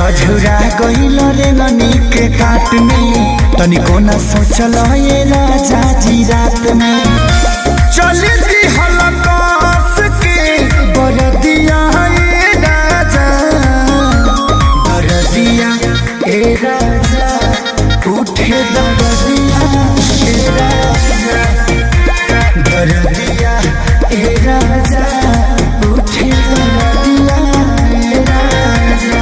अझुरा गइल रे ननी के काट में तनिको न सोचल ये राजा जी रात में चल दी हलकास के बरदिया ए राजा बरदिया ए राजा उठे दरदिया ए राजा बरदिया ए राजा उठे दरदिया ए राजा।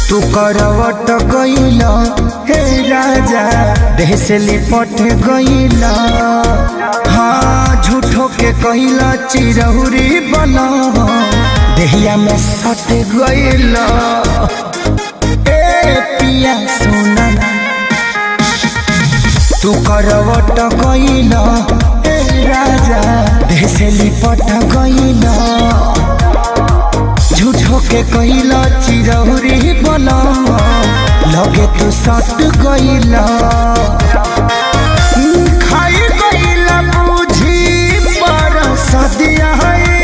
तू करवट गइल हे राजा देह से लिपट गइल हाँ झूठो के कइल चिरहुरी बना देहिया में सट गइल ए पिया सोना तू करवट गइल हे राजा देह से लिपट गइल झूठो के कइला चिरहुरी बना लगे तू सट गइला